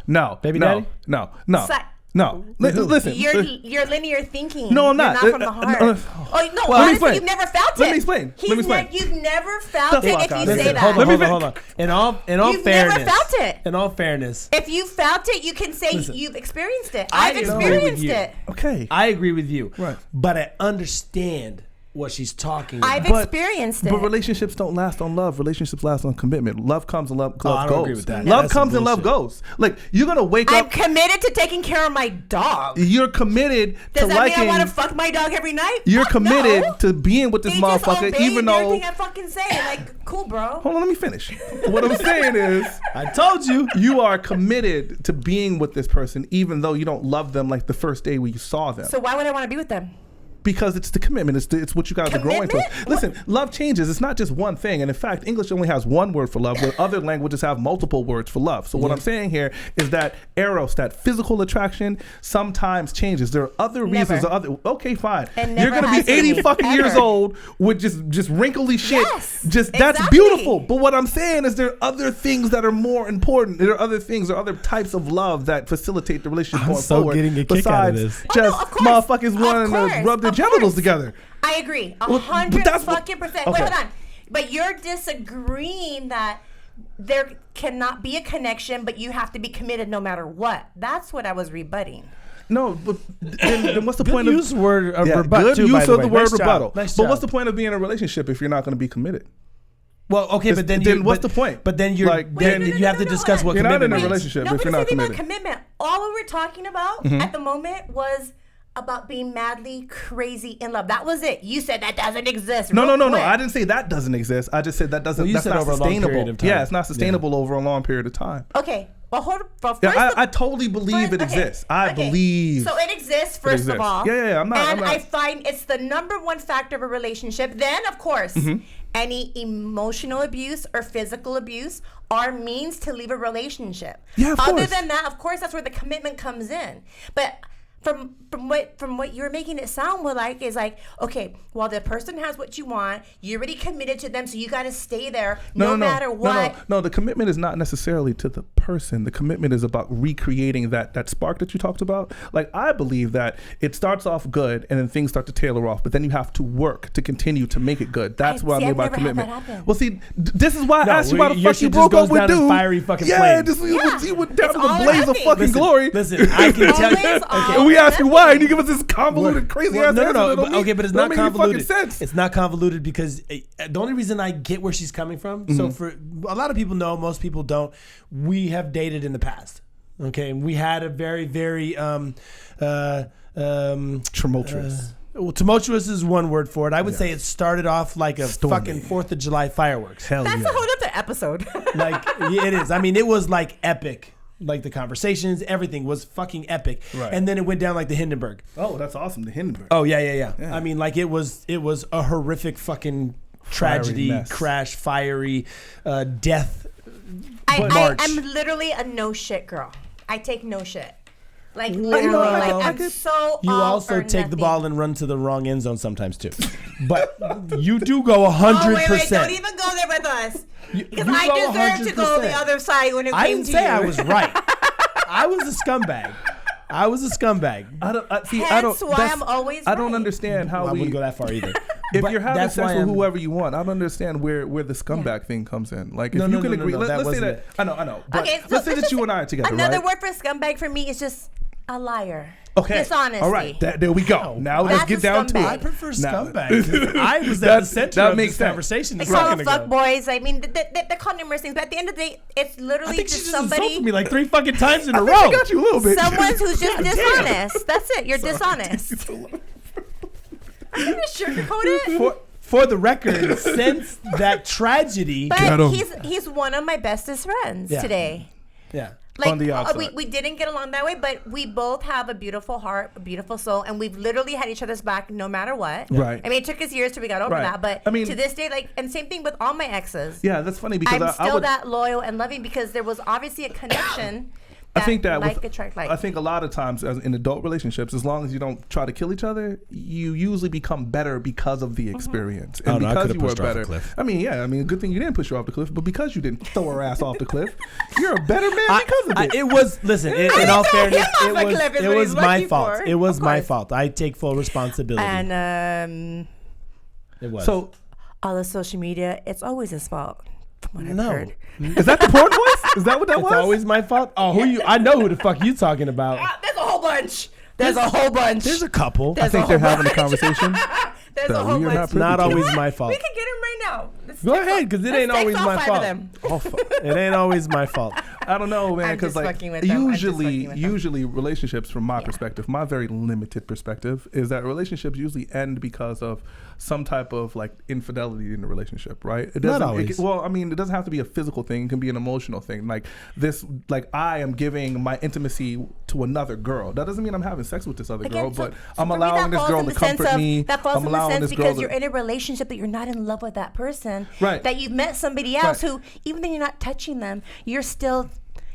no, Baby no, daddy? no. Si- No. Listen. You're linear thinking. No, I'm not. You're not from the heart. no. Oh no! Well, let me honestly, explain. you've never felt it. Let me explain. He's Let me explain. You've never felt The it fuck if you out. say Listen, that. Hold on, Let me hold on. In all You've fairness, never felt it. In all fairness, If you felt it, you can say Listen, you've experienced it. I I've agree with experienced you. it. Okay. I agree with you. Right. But I understand what she's talking about. I've experienced it. But relationships don't last on love. Relationships last on commitment. Love comes and love goes. I don't agree with that. Love That's comes some and love bullshit. goes. Like, you're gonna wake I'm up. committed to taking care of my dog. You're committed Does to that liking. mean I want to fuck my dog every night? You're Fuck committed no. to being with this They just motherfucker, obey even though. everything I fucking say. Like, cool, bro. Hold on, let me finish. What I'm saying is, I told you. you are committed to being with this person, even though you don't love them like the first day when you saw them. So why would I want to be with them? Because it's the commitment. It's what you guys are growing to. Commitment? Listen, love changes. It's not just one thing. And in fact, English only has one word for love, where other languages have multiple words for love. So what I'm saying here is that eros, that physical attraction, sometimes changes. There are other reasons. Never. Okay, fine. It You're never gonna has be to 80 be, fucking years ever. old with just wrinkly shit. Yes, Just that's exactly. beautiful. But what I'm saying is there are other things that are more important. There are other things, there are other types of love that facilitate the relationship I'm going so forward. getting a kick out of besides this. Oh, no, just of course. motherfuckers Of wanting to course. rub their Of genitals course. together. I agree. Well, but that's what- 100%. okay. Wait, hold on. But you're disagreeing that there cannot be a connection, but you have to be committed no matter what. That's what I was rebutting. No, but then what's the point Good of use of word yeah, rebut good too, use by the of way. the word Nice rebuttal. job. Nice But job. what's the point of being in a relationship if you're not going to be committed? Well, okay, but then what's the point? But then you're Like, then no, you have to discuss what You're not in commitment a means. relationship if Nobody's you're not talking about committed. commitment. All we were talking about at the moment was about being madly crazy in love. That was it. You said that doesn't exist. No. Real quick. I didn't say that doesn't exist. I just said that doesn't. Well, you that's said not over a long sustainable. period of time. Yeah, it's not sustainable over a long period of time. Okay. Well, hold on. Well, Yeah, first I totally believe it exists. I believe. So it exists, first exists. of all. Yeah, I'm not. I find it's the number one factor of a relationship. Then, of course, any emotional abuse or physical abuse are means to leave a relationship. Yeah, of Other course. than that, of course, that's where the commitment comes in. But from what you're making it sound like is like, okay, well, the person has what you want, you're already committed to them, so you got to stay there no matter what. No, the commitment is not necessarily to the person. The commitment is about recreating that spark that you talked about. Like, I believe that it starts off good and then things start to tailor off, but then you have to work to continue to make it good. That's what I mean by commitment. Well, see, this is why I asked you why the your fuck you shit broke just up goes with down in dude. fiery fucking Yeah, flames. you went down It's to the all blaze of nothing. fucking glory. Listen, I can tell you. Always And we ask you why, and you give us this convoluted, crazy ass answer. No, that don't okay, but it's don't not make any fucking convoluted. sense. It's not convoluted because the only reason I get where she's coming from. So for a lot of people know, most people don't. We have dated in the past. Okay, and we had a very, very Tumultuous. well, tumultuous is one word for it. I would say it started off like a Stormy. fucking 4th of July fireworks. Hell that's yeah. a whole other episode. Like, it is. I mean, it was like epic. Like the conversations, everything was fucking epic. Right. And then it went down like the Hindenburg. Oh, that's awesome. The Hindenburg. Oh yeah. I mean, like it was a horrific fucking tragedy, mess. crash, fiery, death. I'm literally a no shit girl. I take no shit. Like literally, Well, I'm so. You all also or take the nothing. ball and run to the wrong end zone sometimes too. But you do go 100%. Oh, wait, don't even go there with us. Because you I go deserve to go 100%. the other side when it I came didn't to say you. I was right. I was a scumbag. I Hence why I'm always I don't right. understand how I we. wouldn't go that far either. If But you're having that's sex why with I'm- whoever you want, I don't understand where the scumbag thing comes in. Like, if No, you no, can no, no, agree, no, let's say wasn't that. it. I know. But Okay, so let's say that just- you and I are together, Another right? word for scumbag for me is just a liar. Okay. Dishonesty. All right. There we go. Now let's That's get a down to scumbag. I it. prefer Now- scumbag. I was at That- the center that of makes this sense. conversation a They call second them ago. fuck boys. I mean, they're called numerous things, but at the end of the day, it's I literally think she just just insulted somebody. me like 3 fucking times in a I row. got you a little bit. Someone who's just God damn. dishonest. That's it. You're dishonest. I'm gonna sugarcoat it. For the record, since that tragedy, Got But him. he's one of my bestest friends Yeah. today. yeah. On the outside. We didn't get along that way, but we both have a beautiful heart, a beautiful soul, and we've literally had each other's back no matter what. Right. I mean, it took us years till we got over Right. that, but I mean- to this day, like, and same thing with all my exes. Yeah, that's funny because I'm I still would. that loyal and loving because there was obviously a connection. I think that like with, attract like. I think a lot of times as in adult relationships, as long as you don't try to kill each other, you usually become better because of the experience. And Oh, no, I because could've you were pushed her off the better. cliff. I mean, yeah, good thing you didn't push her off the cliff, but because you didn't throw her ass off the cliff, you're a better man because of it. It was, listen, in didn't all throw him fairness, off the cliff is it what was he's my looking fault. for. It was Of my course. fault. I take full responsibility. And It was. So all the social media, it's always his fault. From what I've No. heard. is that the porn voice? Is that what that it's was? always my fault. Oh, who you? I know who the fuck you talking about. There's a whole bunch. There's a whole bunch. There's a couple. There's I think a they're whole having a bunch. conversation. There's that a whole we are bunch. not privy Not to. always my fault. We can get him right now. Let's Go take ahead, all- because it let's ain't take always all my 5 fault. of them. It ain't always my fault. I don't know, man, I'm because just like fucking with them. I'm just fucking with them. usually relationships, from my perspective, my very limited perspective, is that relationships usually end because of some type of like infidelity in the relationship, right? It doesn't. Not always. It doesn't have to be a physical thing. It can be an emotional thing. Like this, like I am giving my intimacy to another girl. That doesn't mean I'm having sex with this other girl, Again, so but I'm for me, allowing that this falls girl in to the sense comfort of- me. That falls I'm in the allowing sense this girl because to. you're in a relationship that you're not in love with that person. Right. That you've met somebody else Right. who, even though you're not touching them, you're still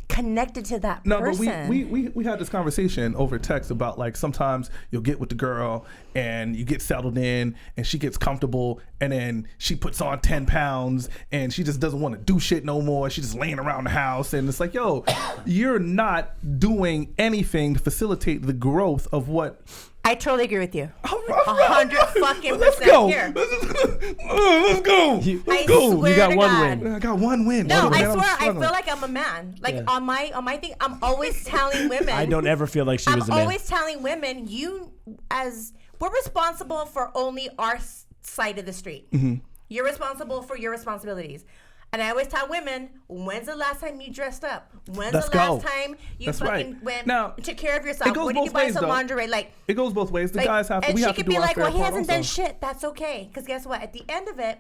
connected to that No, person. but we had this conversation over text about like sometimes you'll get with the girl and you get settled in and she gets comfortable and then she puts on 10 pounds and she just doesn't want to do shit no more. She's just laying around the house and it's like, yo, you're not doing anything to facilitate the growth of what I totally agree with you. 100 fucking Let's percent go. here. Let's go. I go. swear You got to one God. win. I got one win. No, Man, I I'm swear, I struggling. feel like I'm a man. Like Yeah. on my thing, I'm always telling women. I don't ever feel like she was a I'm man. always telling women, we're responsible for only our side of the street. Mm-hmm. You're responsible for your responsibilities. And I always tell women, when's the last time you dressed up? When's Let's the last go. time you That's fucking right. went Now, and took care of yourself? it goes When did you both buy ways, some though. lingerie? Like, It goes both ways. The guys have to. and We she have to could do be our like, fair well, he part hasn't done also. shit. That's okay. Because guess what? At the end of it,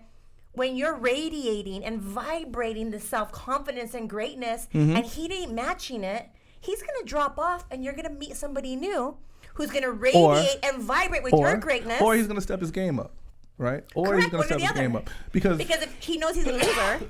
when you're radiating and vibrating the self-confidence and greatness, Mm-hmm. and he ain't matching it, he's going to drop off and you're going to meet somebody new who's going to radiate and vibrate with your greatness. Or he's going to step his game up. Right? Or Correct, he's going to one or step his the game other. up. Because if he knows he's a loser,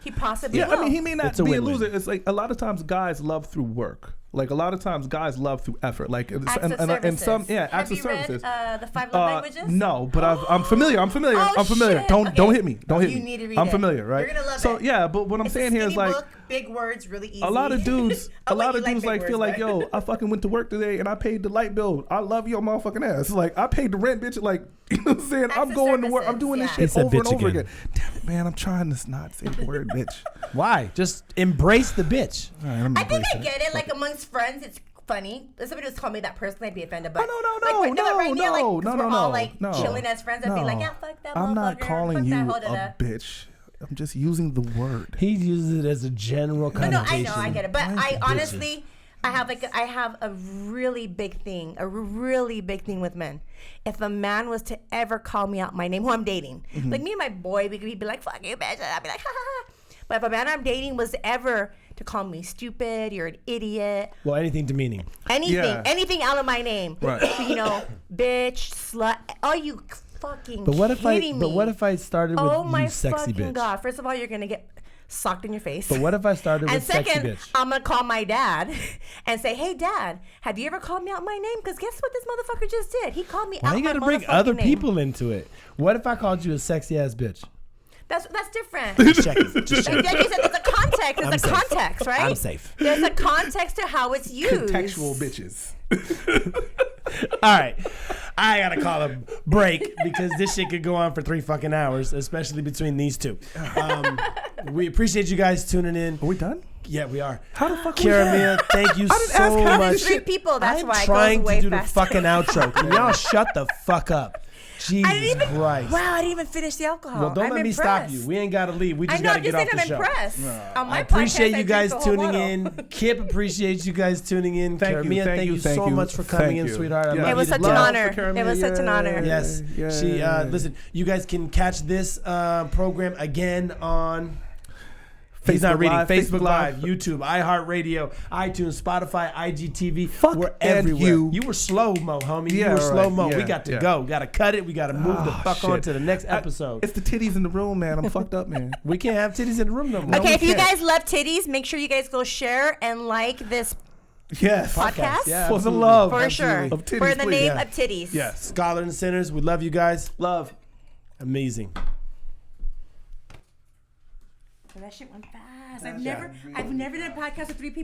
he possibly yeah, will. I mean, he may not It's a be win-win. a loser. It's like a lot of times guys love through work. Like a lot of times guys love through effort. Like Acts of and services. some Have acts of you read, services. the 5 Love Languages? No, but I'm familiar. I'm familiar. Oh, I'm familiar. shit. Don't Okay. hit me. Don't hit You me. need to read I'm it. familiar, right? You're gonna love so it. yeah, but what I'm It's saying a here is skinny like book, big words, really easy. a lot of dudes, Oh, a lot wait, of you dudes big like feel words, like, right? yo, I fucking went to work today and I paid the light bill. I love your motherfucking ass. Like I paid the rent, bitch. Like you know what I'm saying? Acts I'm of going to work. I'm services, doing this yeah. He shit said over and bitch over again. again. Damn it, man. I'm trying to not say the word bitch. Why? Just embrace the bitch. All right, I'm I think I embracing get it. Like amongst friends, it's funny. If somebody was calling me that personally, I'd be offended. But Oh, but right now, like, 'cause no, we're no, all like no. chilling as friends. I'd be like, yeah, fuck that I'm not motherfucker, calling fuck you that a hoe, da-da. bitch. I'm just using the word. He uses it as a general No, connotation. I get it. But Why I bitches? honestly, I have a really big thing with men. If a man was to ever call me out my name, who I'm dating, Mm-hmm. like me and my boy, we'd be like, fuck you, bitch. And I'd be like, ha ha ha. But if a man I'm dating was ever to call me stupid, you're an idiot, Well, anything demeaning. anything out of my name, Right. you know, bitch, slut, are you fucking But what if I? kidding me? But what if I started with Oh my you, sexy fucking bitch? God. First of all, you're going to get socked in your face. But what if I started And with sexy second, bitch? I'm going to call my dad and say, hey, Dad, have you ever called me out my name? Because guess what this motherfucker just did? He called me Why out you my gotta bring motherfucking other name. people into it? What if I called you a sexy ass bitch? That's different. Just checking. Just Like checking. you said, there's a context. There's I'm a safe. context, right? I'm safe. There's a context to how it's used. Contextual bitches. All right, I gotta call a break because this shit could go on for 3 fucking hours, especially between these two. We appreciate you guys tuning in. Are we done? Yeah, we are. How the fuck? Kara Mia, thank you I didn't ask so half much. this 3 people, that's I'm why it trying goes to way do faster. the fucking outro. Can y'all shut the fuck up? Jesus I didn't even, Christ. wow, I didn't even finish the alcohol. Well, don't I'm let me stop impressed. you. We ain't gotta leave. We I just know, gotta I'm get just off saying the I'm show. impressed. On my I appreciate podcast, you I guys drink the whole tuning bottle. in. Kip appreciates you guys tuning in. Thank you, Karamia, thank thank you, you thank so you, much for thank coming in, you. sweetheart. I Yeah. love It you was to such an death. honor. It was such an honor. Yes. Yay. She listen, you guys can catch this program again on He's not Facebook reading. Live, Facebook Facebook Live, Live. YouTube, iHeartRadio, iTunes, Spotify, IGTV. Fuck We're and everywhere. you. You were slow-mo, homie. Yeah, you were right. slow-mo. We Yeah, got to yeah. go. Got to cut it. We got to move the Oh, fuck on shit. to the next episode. It's the titties in the room, man. I'm fucked up, man. We can't have titties in the room no more. Okay, we if you can't. guys love titties, make sure you guys go share and like this Yes. podcast. Yeah, For the absolutely. love. For sure. Of titties, For the please. name Yeah. of titties. Yes. Scholar and Sinners, we love you guys. Love. Amazing. That shit went fast. I've never done a podcast with 3 people.